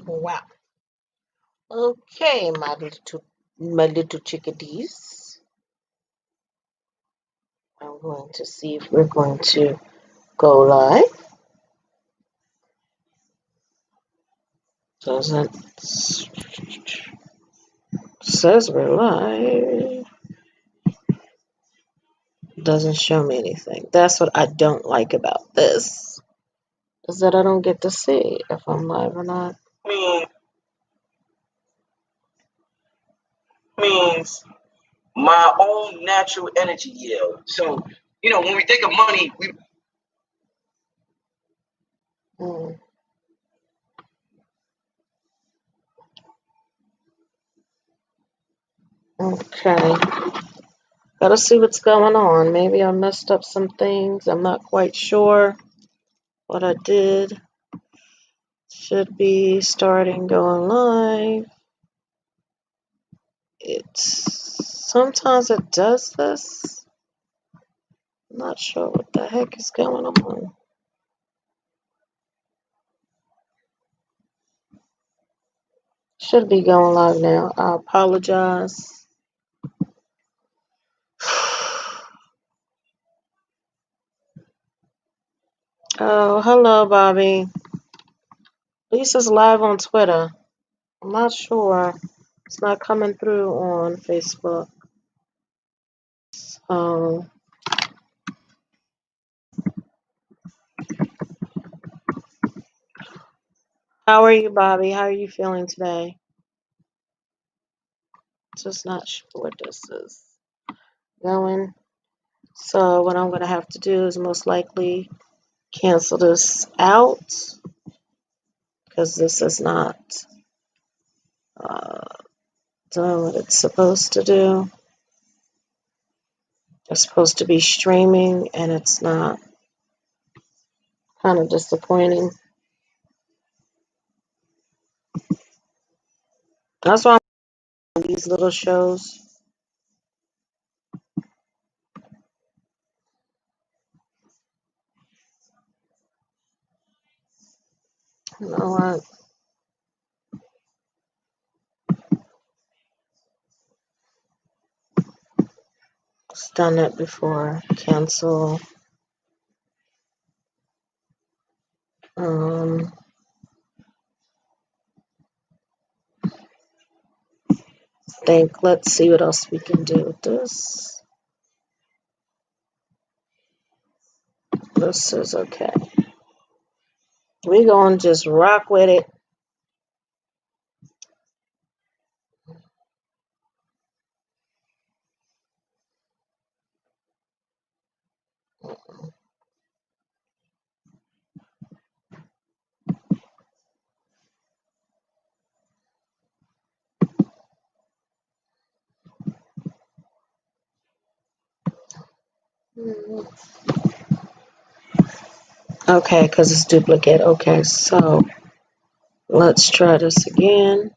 Wow. Okay, my little chickadees. I'm going to see if we're going to go live. Doesn't says we're live. Doesn't show me anything. That's what I don't like about this. Is that I don't get to see if I'm live or not. Means my own natural energy yield. So, when we think of money, we Hmm. Okay. Gotta see what's going on. Maybe I messed up some things. I'm not quite sure what I did. Should be starting going live. Sometimes it does this. I'm not sure what the heck is going on. Should be going live now. I apologize. Oh, hello, Bobby. Lisa's live on Twitter. I'm not sure. It's not coming through on Facebook. So, how are you, Bobby? How are you feeling today? Just not sure what this is going. So, what I'm going to have to do is most likely cancel this out because this is not uh, doing what it's supposed to do. It's supposed to be streaming and it's not. Kind of disappointing. That's why I'm doing these little shows. You know what? It's done it before. Cancel. Um, let's see what else we can do with this. This is okay. We're going to just rock with it. Okay, because it's duplicate. Okay, so let's try this again.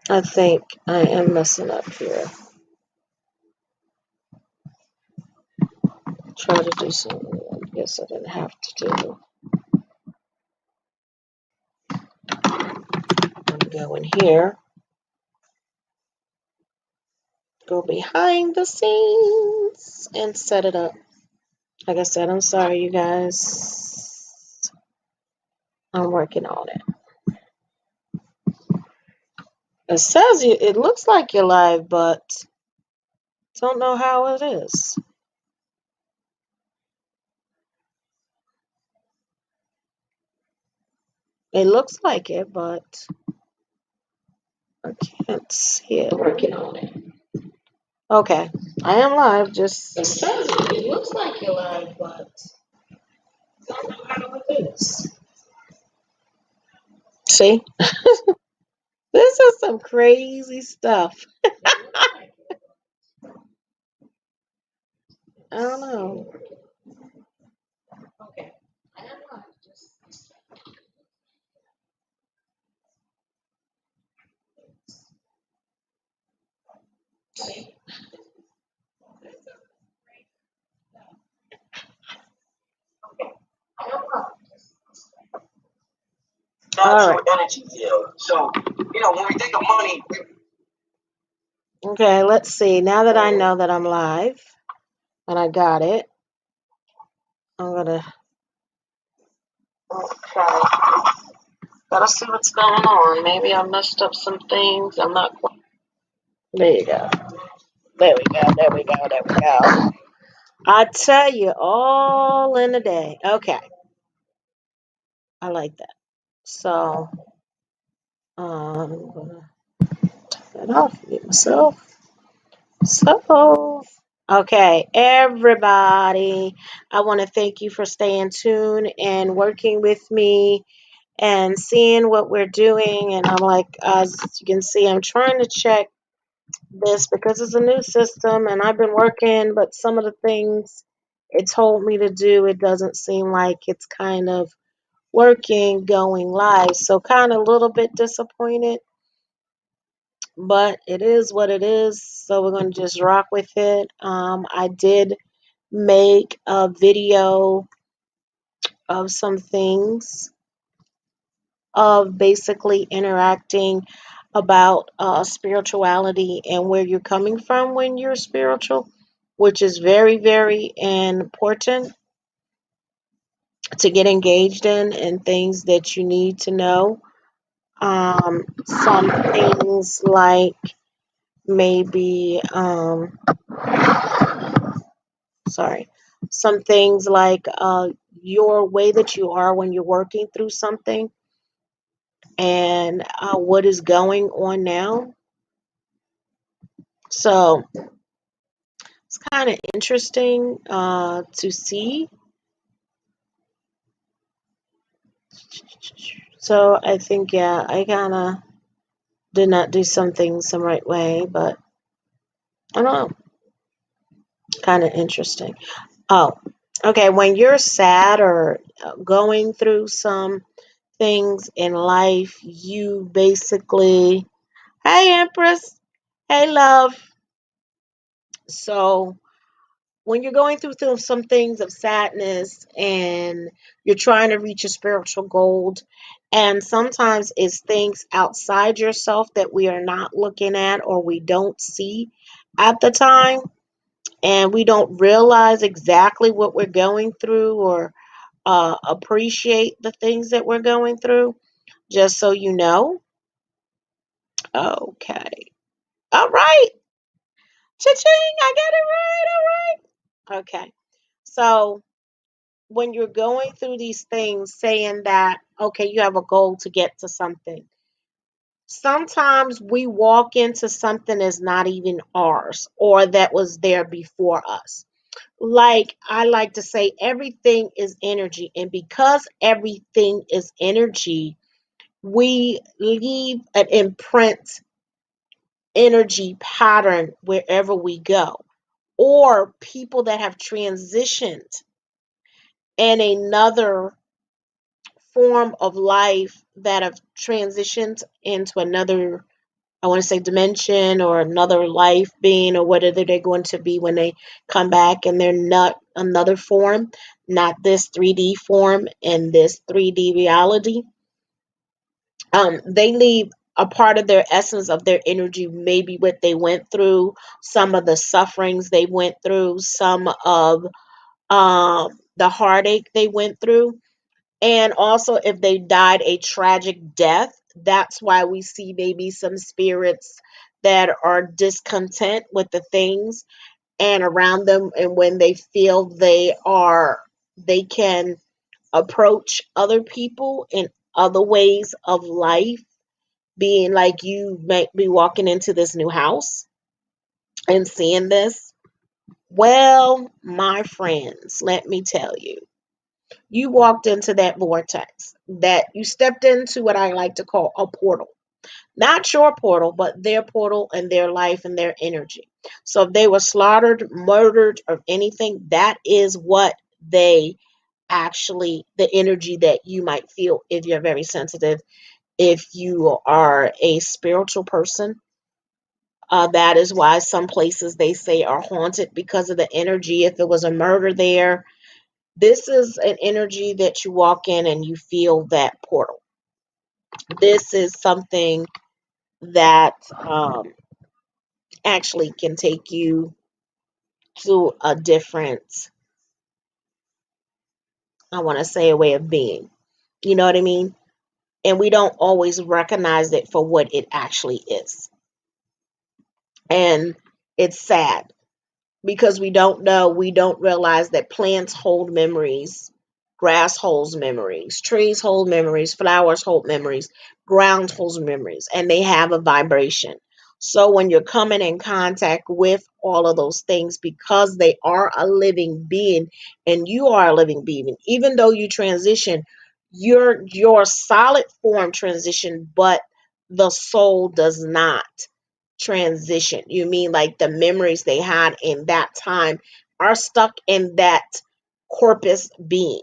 I think I am messing up here. Try to do something I guess I didn't have to do. I'm going here. Go behind the scenes and set it up. Like I said, I'm sorry, you guys. I'm working on it. It says it looks like you're live, but don't know how it is. It looks like it, but I can't see it. Working on it. Okay, I am live. Just it says it looks like you're live, but don't know how it is. See, this is some crazy stuff. I don't know. Okay, I am live. Just see. All right. natural energy yield. So, when we think of money, Okay, let's see. Now that I know that I'm live and I got it, I'm gonna okay. Gotta see what's going on. Maybe I messed up some things. I'm not quite. There you go. There we go. There we go. There we go. I tell you, all in a day. Okay, I like that. So, I'm gonna turn that off. Mute myself. So, okay, everybody, I want to thank you for staying tuned and working with me and seeing what we're doing. And I'm like, as you can see, I'm trying to check this because it's a new system and I've been working, but some of the things it told me to do, it doesn't seem like it's kind of working going live. So, kind of a little bit disappointed, but it is what it is. So, we're going to just rock with it. I did make a video of some things of basically interacting about spirituality and where you're coming from when you're spiritual, which is very, very important to get engaged in and things that you need to know. Some things like maybe, sorry, some things like your way that you are when you're working through something and what is going on now. So it's kind of interesting to see. So I think, yeah, I kind of did not do some things some right way, but I don't know, kind of interesting. Oh, okay. When you're sad or going through some things in life, you basically, hey, Empress, hey, love. So when you're going through some things of sadness and you're trying to reach a spiritual goal, and sometimes it's things outside yourself that we are not looking at or we don't see at the time, and we don't realize exactly what we're going through or appreciate the things that we're going through, just so you know. Okay. All right. Cha-ching. I got it right. All right. Okay. So when you're going through these things saying that, okay, you have a goal to get to something, sometimes we walk into something that's not even ours or that was there before us. Like I like to say, everything is energy. And because everything is energy, we leave an imprint energy pattern wherever we go. Or people that have transitioned in another form of life that have transitioned into another, I want to say, dimension or another life being, or whatever they're going to be when they come back and they're not another form, not this 3D form and this 3D reality. They leave a part of their essence of their energy, maybe what they went through, some of the sufferings they went through, some of the heartache they went through. And also, if they died a tragic death, that's why we see maybe some spirits that are discontent with the things and around them. And when they feel they can approach other people in other ways of life, being like you might be walking into this new house and seeing this. Well, my friends, let me tell you, you walked into that vortex, that you stepped into what I like to call a portal. Not your portal, but their portal and their life and their energy. So if they were slaughtered, murdered, or anything, that is what they actually, the energy that you might feel if you're very sensitive, if you are a spiritual person. That is why some places they say are haunted because of the energy. If it was a murder there, this is an energy that you walk in and you feel that portal. This is something that actually can take you to a different, I want to say, a way of being. You know what I mean? And we don't always recognize it for what it actually is. And it's sad because we don't know, we don't realize that plants hold memories, grass holds memories, trees hold memories, flowers hold memories, ground holds memories, and they have a vibration. So when you're coming in contact with all of those things, because they are a living being and you are a living being, even though you transition, your solid form transition, but the soul does not transition. You mean like the memories they had in that time are stuck in that corpus being.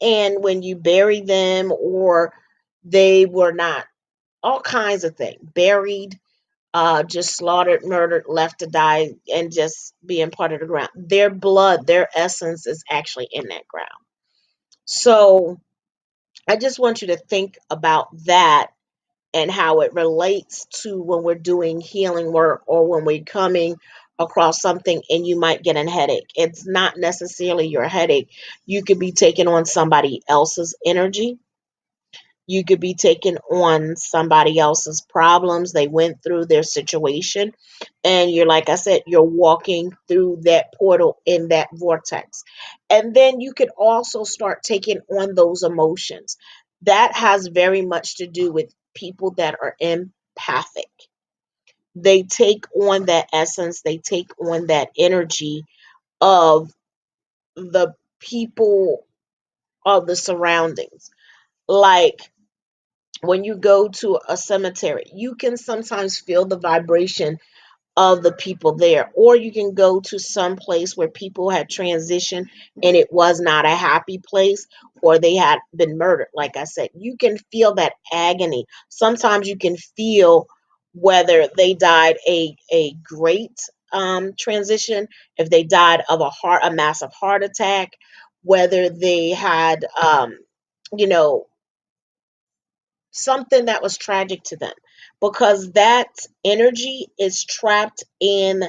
And when you bury them, or they were not, all kinds of things, buried, just slaughtered, murdered, left to die, and just being part of the ground. Their blood, their essence is actually in that ground. So I just want you to think about that and how it relates to when we're doing healing work or when we're coming across something and you might get a headache. It's not necessarily your headache. You could be taking on somebody else's energy. You could be taking on somebody else's problems. They went through their situation. And you're, like I said, you're walking through that portal in that vortex. And then you could also start taking on those emotions. That has very much to do with people that are empathic. They take on that essence, they take on that energy of the people, of the surroundings. Like when you go to a cemetery, you can sometimes feel the vibration of the people there, or you can go to some place where people had transitioned and it was not a happy place, or they had been murdered. Like I said, you can feel that agony. Sometimes you can feel whether they died a great transition, if they died of a massive heart attack, whether they had you know something that was tragic to them, because that energy is trapped in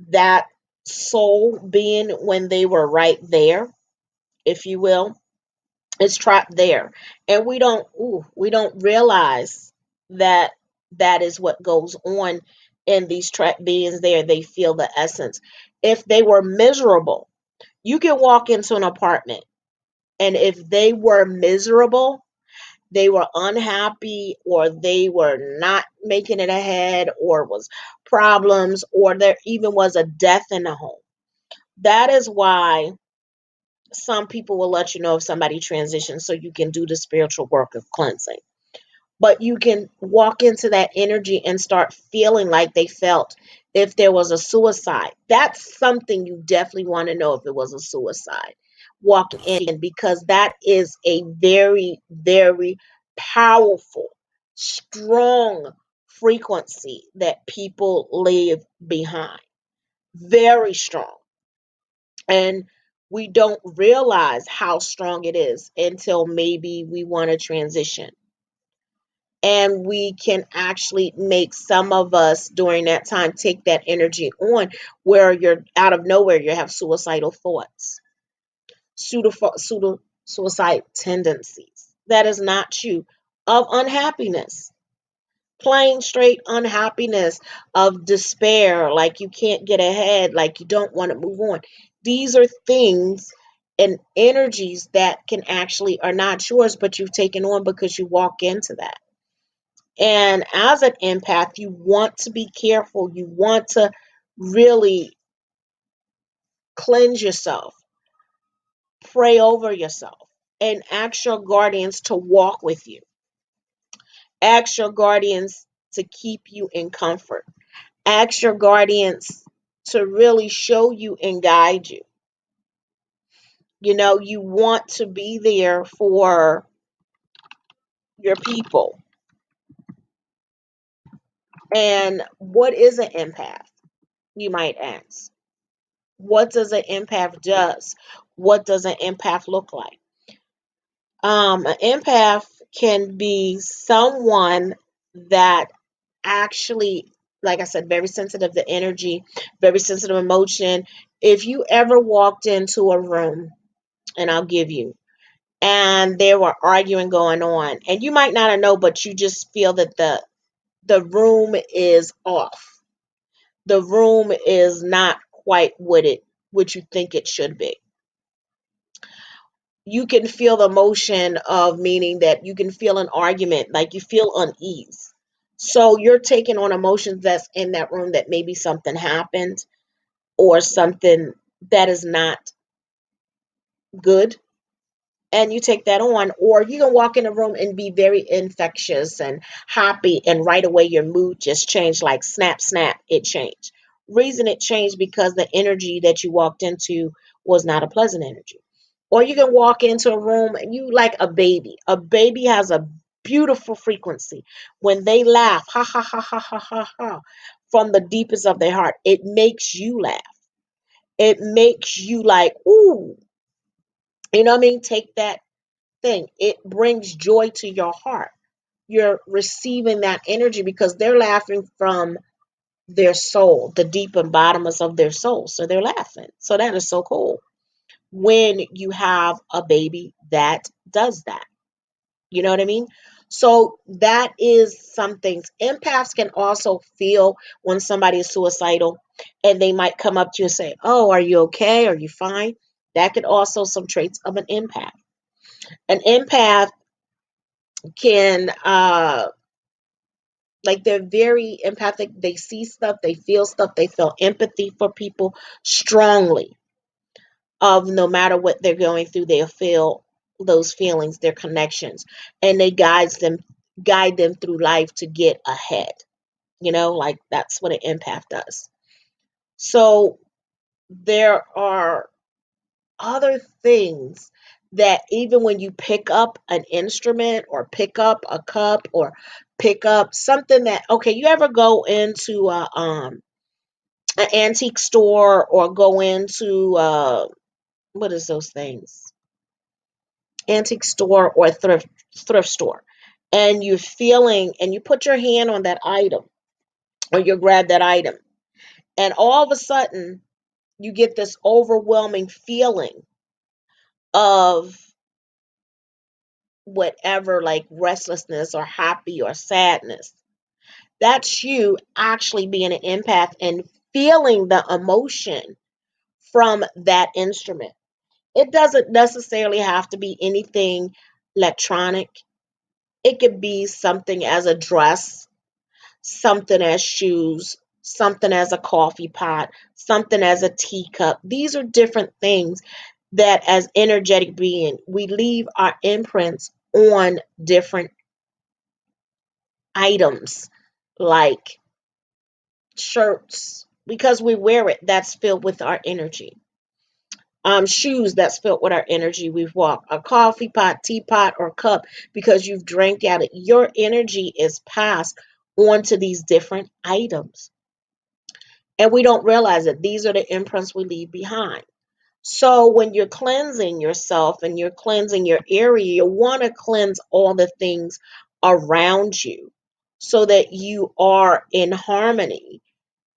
that soul being when they were right there, if you will. It's trapped there. And we don't realize that that is what goes on in these trapped beings there. They feel the essence. If they were miserable, you can walk into an apartment, and if they were miserable, they were unhappy, or they were not making it ahead, or was problems, or there even was a death in the home. That is why some people will let you know if somebody transitions, so you can do the spiritual work of cleansing. But you can walk into that energy and start feeling like they felt if there was a suicide. That's something you definitely want to know, if it was a suicide. Walk in, because that is a very, very powerful, strong frequency that people leave behind. Very strong. And we don't realize how strong it is until maybe we want to transition. And we can actually make some of us during that time take that energy on, where you're out of nowhere, you have suicidal thoughts, suicide tendencies. That is not you. Of unhappiness, plain straight unhappiness, of despair, like you can't get ahead, like you don't want to move on. These are things and energies that can actually are not yours, but you've taken on because you walk into that. And as an empath, you want to be careful. You want to really cleanse yourself, pray over yourself, and ask your guardians to walk with you. Ask your guardians to keep you in comfort. Ask your guardians to really show you and guide you. You know, you want to be there for your people. And what is an empath? You might ask. What does an empath does? What does an empath look like? An empath can be someone that actually, like I said, very sensitive to energy, very sensitive emotion. If you ever walked into a room, and I'll give you, and there were arguing going on, and you might not know, but you just feel that the room is off. The room is not quite what you think it should be. You can feel the emotion of, meaning that you can feel an argument, like you feel unease. So you're taking on emotions that's in that room, that maybe something happened or something that is not good, and you take that on. Or you can walk in a room and be very infectious and happy, and right away your mood just changed, like snap snap, it changed. Reason it changed because the energy that you walked into was not a pleasant energy. Or you can walk into a room and you like a baby has a beautiful frequency. When they laugh, ha ha ha ha ha ha ha, from the deepest of their heart, it makes you laugh. It makes you like, ooh, you know what I mean? Take that thing. It brings joy to your heart. You're receiving that energy because they're laughing from their soul, the deep and bottomest of their soul. So they're laughing. So that is so cool when you have a baby that does that. You know what I mean? So that is some things. Empaths can also feel when somebody is suicidal, and they might come up to you and say, "Oh, are you okay? Are you fine?" That could also some traits of an empath. An empath can like, they're very empathic. They see stuff, they feel stuff, they feel empathy for people strongly. Of no matter what they're going through, they'll feel those feelings, their connections, and they guide them through life to get ahead. Like, that's what an empath does. So there are other things that, even when you pick up an instrument or pick up a cup or pick up something that, okay, you ever go into an antique store, or go into what is those things, antique store or thrift store, and you're feeling, and you put your hand on that item, or you grab that item, and all of a sudden you get this overwhelming feeling of whatever, like restlessness or happy or sadness. That's you actually being an empath and feeling the emotion from that instrument. It doesn't necessarily have to be anything electronic. It could be something as a dress, something as shoes, something as a coffee pot, something as a teacup. These are different things that, as energetic being, we leave our imprints on different items, like shirts, because we wear it, that's filled with our energy. Shoes, that's filled with our energy. We've walked a coffee pot, teapot, or cup, because you've drank out it. Your energy is passed onto these different items, and we don't realize that these are the imprints we leave behind. So when you're cleansing yourself and you're cleansing your area, you want to cleanse all the things around you so that you are in harmony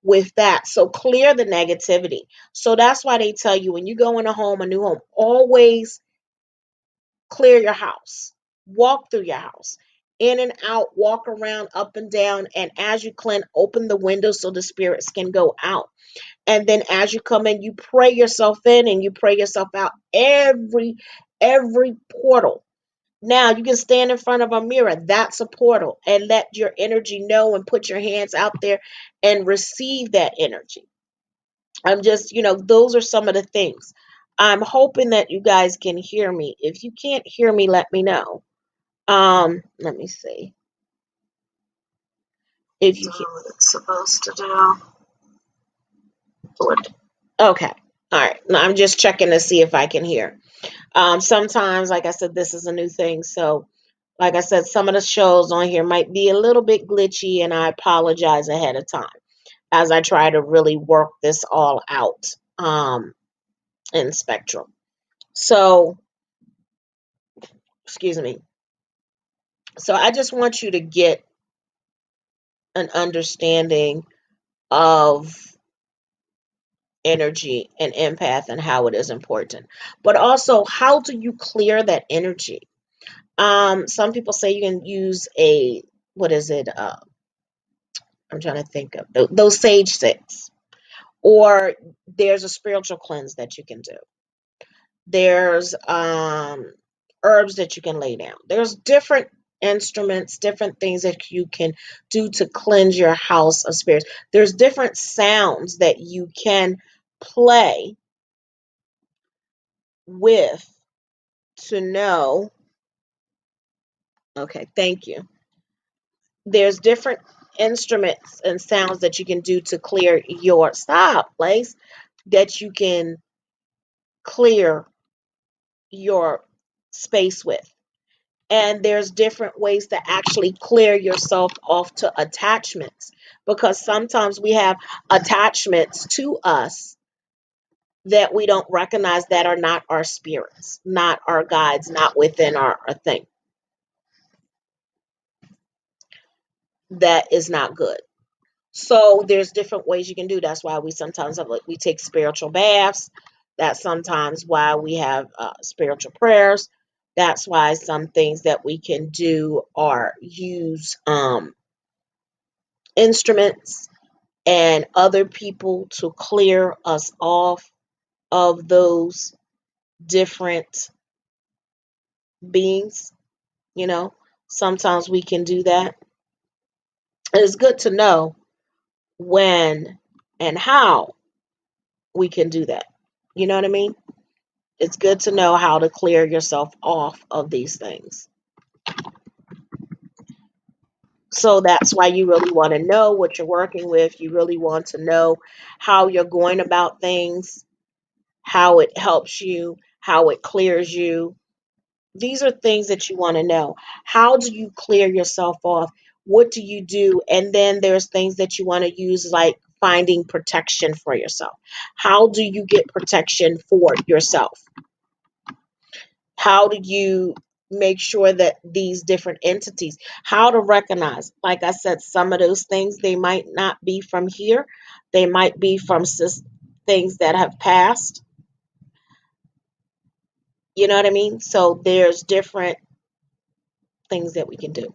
with that. So clear the negativity. So that's why they tell you, when you go in a new home, always clear your house. Walk through your house. In and out, walk around, up and down, and as you clean, open the windows so the spirits can go out. And then as you come in, you pray yourself in and you pray yourself out. Every portal. Now you can stand in front of a mirror. That's a portal. And let your energy know, and put your hands out there and receive that energy. I'm just, those are some of the things. I'm hoping that you guys can hear me. If you can't hear me, let me know. Let me see. If you can. What it's supposed to do. Okay. All right. No, I'm just checking to see if I can hear. Sometimes, like I said, this is a new thing. So, like I said, some of the shows on here might be a little bit glitchy, and I apologize ahead of time as I try to really work this all out in Spectrum. So, excuse me. So I just want you to get an understanding of energy and empath and how it is important. But also, how do you clear that energy? Some people say you can use a, what is it? I'm trying to think of those sage sticks, or there's a spiritual cleanse that you can do. There's herbs that you can lay down. There's different instruments, different things that you can do to cleanse your house of spirits. There's different sounds that you can play with to know. Okay, thank you. There's different instruments and sounds that you can do to clear your place, that you can clear your space with. And there's different ways to actually clear yourself off to attachments, because sometimes we have attachments to us that we don't recognize, that are not our spirits, not our guides, not within our thing. That is not good. So there's different ways you can do. That's why we sometimes have, like, we take spiritual baths. That's sometimes why we have spiritual prayers. That's why some things that we can do are use instruments and other people to clear us off of those different beings. You know, sometimes we can do that. It's good to know when and how we can do that. You know what I mean? It's good to know how to clear yourself off of these things. So that's why you really want to know what you're working with. You really want to know how you're going about things, how it helps you, how it clears you. These are things that you want to know. How do you clear yourself off? What do you do? And then there's things that you want to use, like finding protection for yourself. How do you get protection for yourself? How do you make sure that these different entities, how to recognize, like I said, some of those things, they might not be from here, they might be from things that have passed. You know what I mean? So there's different things that we can do,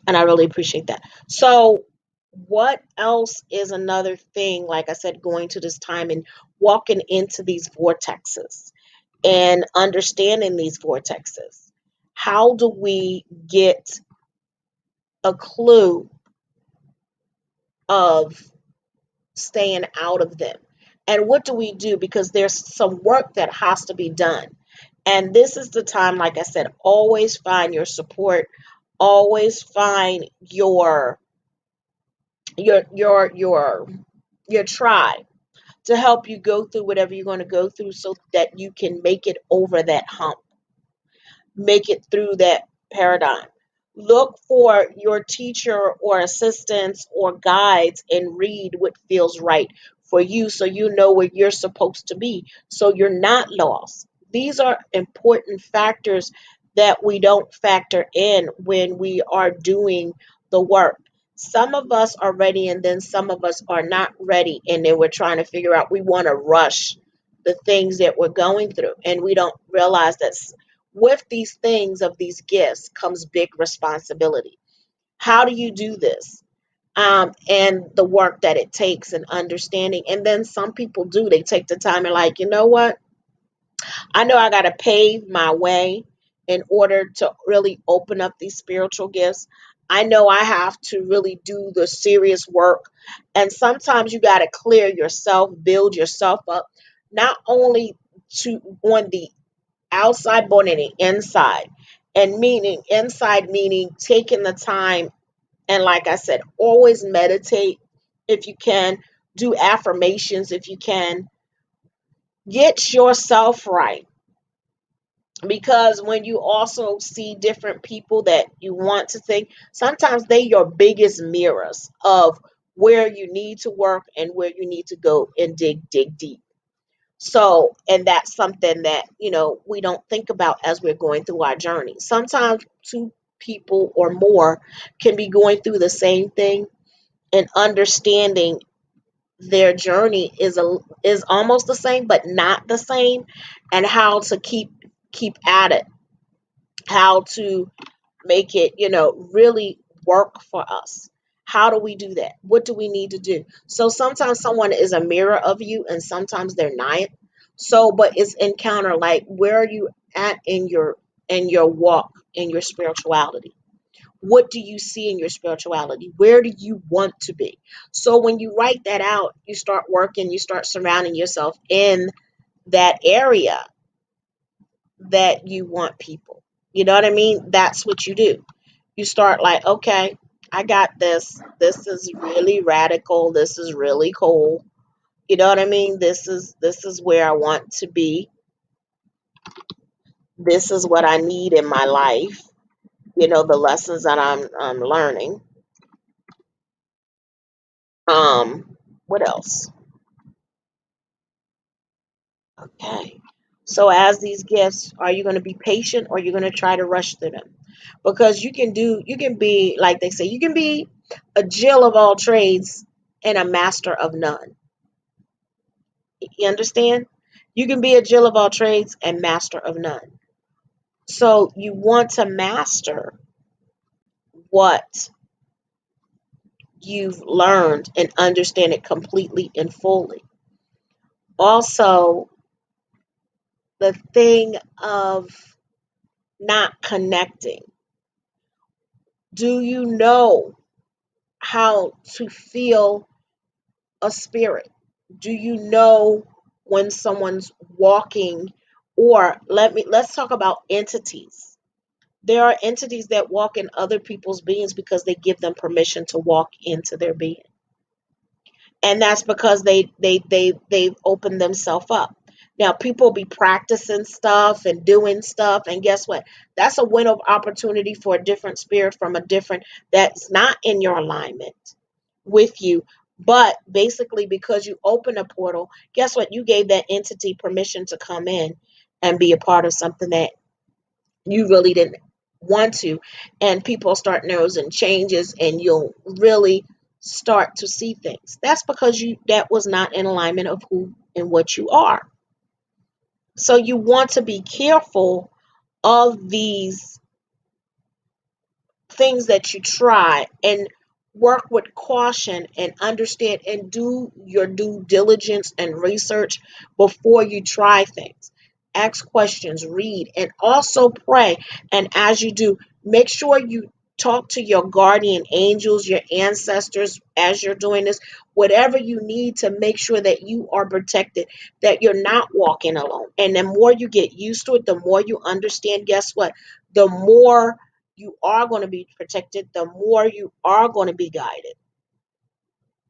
and I really appreciate that. So what else is another thing, like I said, going to this time and walking into these vortexes and understanding these vortexes? How do we get a clue of staying out of them? And what do we do? Because there's some work that has to be done. And this is the time, like I said, always find your support, always find your tribe to help you go through whatever you're going to go through, so that you can make it over that hump, make it through that paradigm. Look for your teacher or assistants or guides and read what feels right for you, so you know where you're supposed to be, so you're not lost. These are important factors that we don't factor in when we are doing the work. Some of us are ready, and then some of us are not ready, and then we're trying to figure out, we want to rush the things that we're going through, and we don't realize that with these things of these gifts comes big responsibility. How do you do this? And the work that it takes, and understanding. And then some people do, they take the time and, like, you know what? I know I got to pave my way in order to really open up these spiritual gifts. I know I have to really do the serious work. And sometimes you got to clear yourself, build yourself up, not only to on the outside, but on the inside. And meaning inside, meaning taking the time, and like I said, always meditate if you can, do affirmations if you can, get yourself right. Because when you also see different people that you want to think, sometimes they your biggest mirrors of where you need to work and where you need to go and dig deep. So, and that's something that, we don't think about as we're going through our journey. Sometimes too, people or more can be going through the same thing, and understanding their journey is almost the same but not the same, and how to keep at it, how to make it, really work for us. How do we do that? What do we need to do? So sometimes someone is a mirror of you and sometimes they're not. So, but it's encounter, like, where are you at in your walk, in your spirituality? What do you see in your spirituality? Where do you want to be? So when you write that out, you start working, you start surrounding yourself in that area that you want people. You know what I mean? That's what you do. You start like, okay, I got this. This is really radical. This is really cool. You know what I mean? This is where I want to be. This is what I need in my life. The lessons that I'm learning. What else? Okay. So as these gifts, are you going to be patient or are you going to try to rush through them? Because you can be, like they say, you can be a Jill of all trades and a master of none. You understand? You can be a Jill of all trades and master of none. So you want to master what you've learned and understand it completely and fully. Also, the thing of not connecting. Do you know how to feel a spirit? Do you know when someone's walking? Or let's talk about entities. There are entities that walk in other people's beings because they give them permission to walk into their being. And that's because they've opened themselves up. Now people be practicing stuff and doing stuff, and guess what? That's a window of opportunity for a different spirit from a different, that's not in your alignment with you. But basically, because you open a portal, guess what? You gave that entity permission to come in and be a part of something that you really didn't want to. And people start noticing changes, and you'll really start to see things. That's because you that was not in alignment of who and what you are. So you want to be careful of these things that you try, and work with caution and understand and do your due diligence and research before you try things. Ask questions, read, and also pray. And as you do, make sure you talk to your guardian angels, your ancestors, as you're doing this, whatever you need to make sure that you are protected, that you're not walking alone. And the more you get used to it, the more you understand, guess what? The more you are going to be protected, the more you are going to be guided.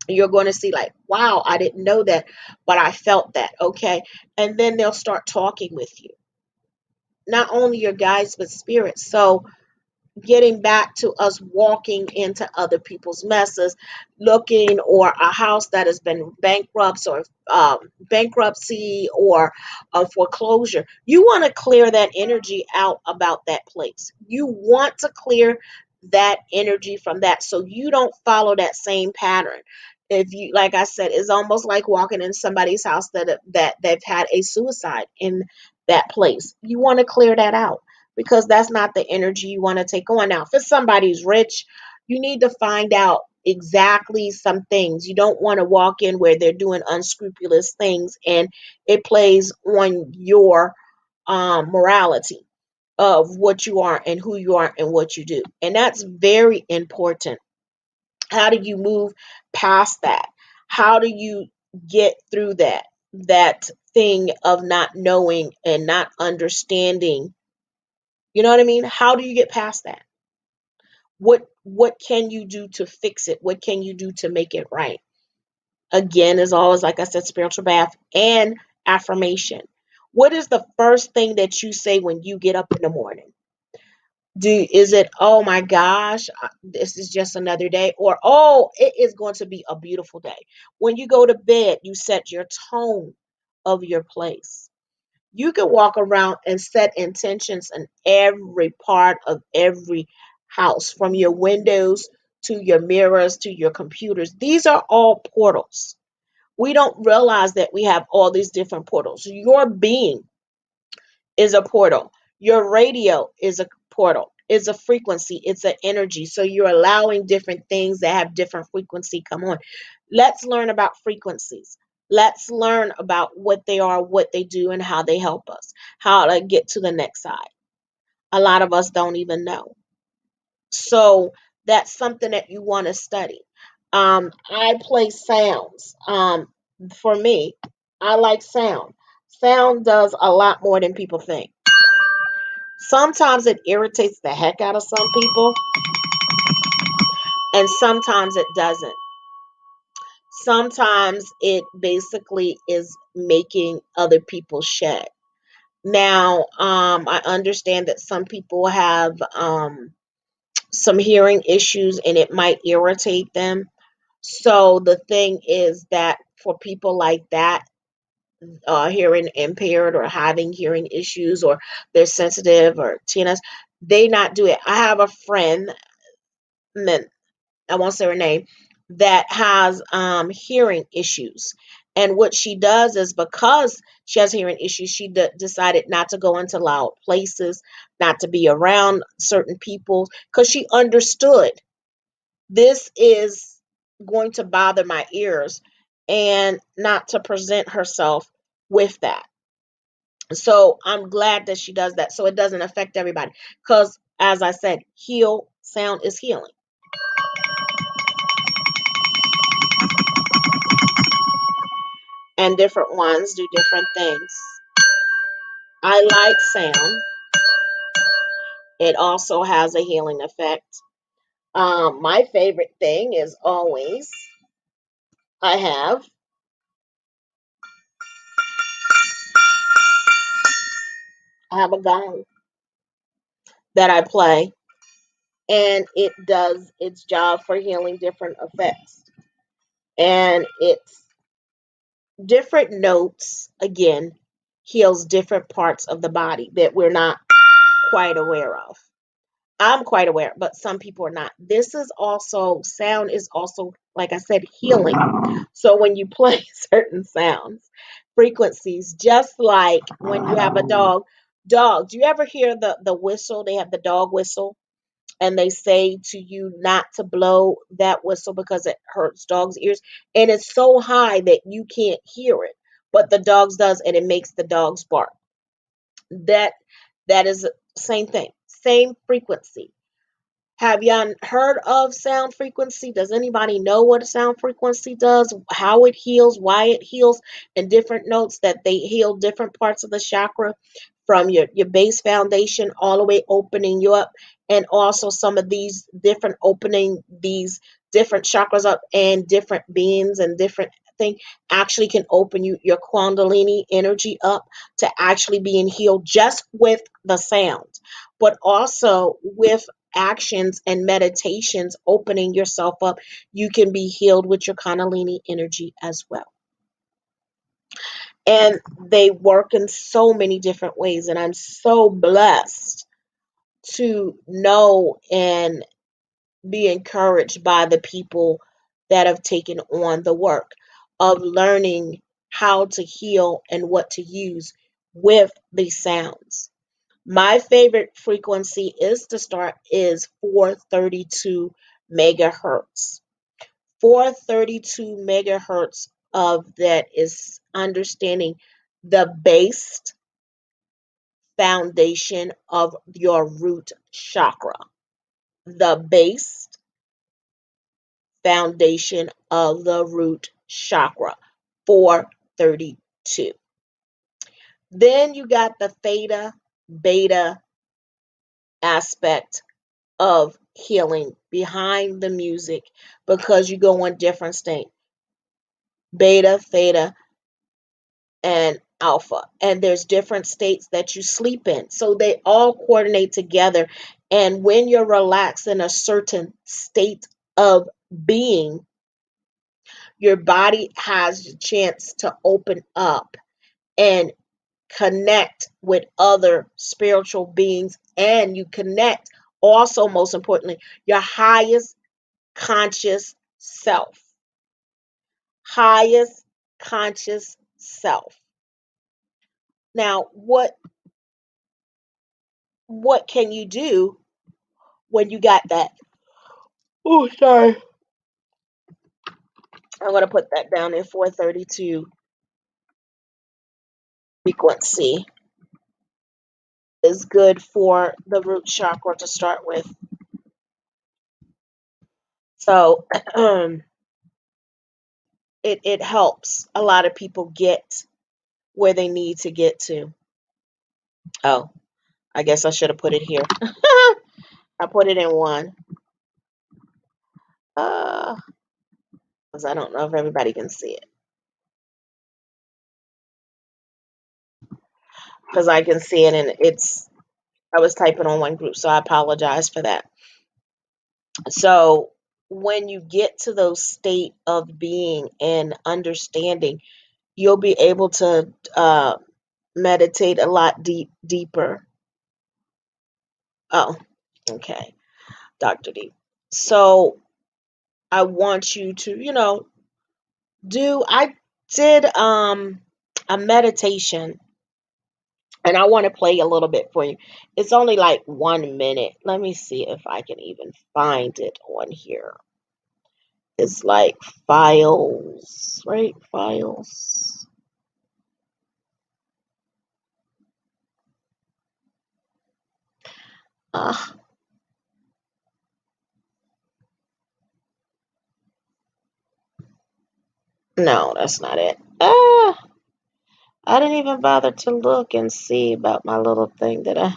You're going to see, like, wow, I didn't know that, but I felt that. Okay. And then they'll start talking with you, not only your guides, but spirits. So getting back to us walking into other people's messes, looking, or a house that has been bankrupt, or bankruptcy, or a foreclosure. You want to clear that energy out about that place. You want to clear that energy from that, so you don't follow that same pattern. If you, like I said, it's almost like walking in somebody's house that they've had a suicide in that place. You want to clear that out, because that's not the energy you want to take on. Now, if it's somebody's rich, you need to find out exactly some things. You don't want to walk in where they're doing unscrupulous things and it plays on your morality of what you are and who you are and what you do. And that's very important. How do you move past that? How do you get through that thing of not knowing and not understanding? You know what I mean? How do you get past that? What can you do to fix it? What can you do to make it right? Again, as always, like I said, spiritual bath and affirmation. What is the first thing that you say when you get up in the morning? Is it, oh my gosh, this is just another day, or oh, it is going to be a beautiful day? When you go to bed, you set your tone of your place. You can walk around and set intentions in every part of every house, from your windows to your mirrors to your computers. These are all portals. We don't realize that we have all these different portals. Your being is a portal. Your radio is a portal. It's a frequency. It's an energy. So you're allowing different things that have different frequency come on. Let's learn about frequencies. Let's learn about what they are, what they do, and how they help us, how to get to the next side. A lot of us don't even know. So that's something that you want to study. I play sounds. For me, I like sound. Sound does a lot more than people think. Sometimes it irritates the heck out of some people, and sometimes it doesn't. Sometimes it basically is making other people shed. Now, I understand that some people have some hearing issues and it might irritate them. So the thing is that for people like that, hearing impaired or having hearing issues, or they're sensitive or TNS, they not do it. I have a friend, I won't say her name, that has hearing issues. And what she does is, because she has hearing issues, she decided not to go into loud places, not to be around certain people, because she understood this is going to bother my ears, and not to present herself with that. So I'm glad that she does that so it doesn't affect everybody. Because, as I said, sound is healing. And different ones do different things. I like sound. It also has a healing effect. My favorite thing is always I have I have a gong that I play, and it does its job for healing different effects. And it's different notes, again, heals different parts of the body that we're not quite aware of. I'm quite aware, but some people are not. This is also, sound is also, like I said, healing. So when you play certain sounds, frequencies, just like when you have a dog, do you ever hear the whistle? They have the dog whistle, and they say to you not to blow that whistle because it hurts dogs' ears. And it's so high that you can't hear it, but the dogs does, and it makes the dogs bark. That that is the same thing, same frequency. Have y'all heard of sound frequency? Does anybody know what a sound frequency does? How it heals, why it heals, and different notes that they heal different parts of the chakra, from your base foundation all the way opening you up, and also some of these different opening these different chakras up, and different beings and different thing actually can open your kundalini energy up to actually being healed just with the sound, but also with actions and meditations, opening yourself up, you can be healed with your kundalini energy as well. And they work in so many different ways, and I'm so blessed to know and be encouraged by the people that have taken on the work of learning how to heal and what to use with these sounds. My favorite frequency is 432 megahertz. 432 megahertz of that is understanding the base foundation of your root chakra. The base foundation of the root chakra. 432. Then you got the theta, beta aspect of healing behind the music, because you go on different states, beta, theta, and alpha, and there's different states that you sleep in, so they all coordinate together. And when you're relaxed in a certain state of being, your body has a chance to open up and connect with other spiritual beings, and you connect Also, most importantly, your highest conscious self. Highest conscious self. Now, what can you do when you got that? Oh, sorry. I'm going to put that down in 432 frequency is good for the root chakra to start with. So it helps a lot of people get where they need to get to. Oh, I guess I should have put it here. I put it in one. Because I don't know if everybody can see it. Because I can see it and I was typing on one group, so I apologize for that. So when you get to those state of being and understanding, you'll be able to meditate a lot deeper. Oh, okay, Dr. D. So I want you to, I did a meditation and I want to play a little bit for you. It's only like 1 minute. Let me see if I can even find it on here. It's like files, right? Files. Uh, no, that's not it. I didn't even bother to look and see about my little thing that I.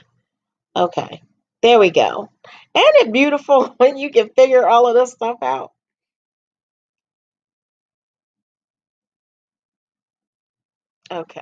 Okay, there we go. Ain't it beautiful when you can figure all of this stuff out? Okay.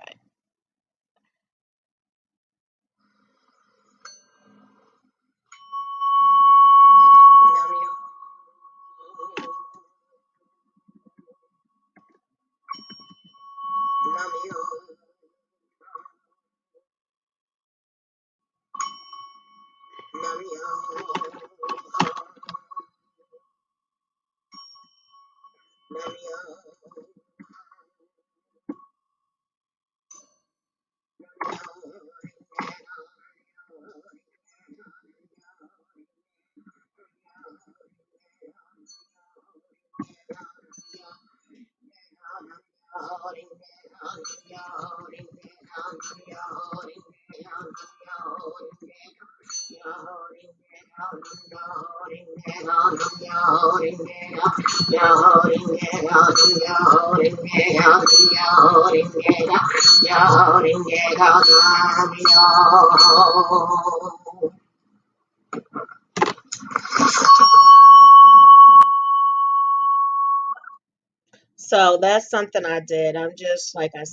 So that's something I did. I'm just like I said.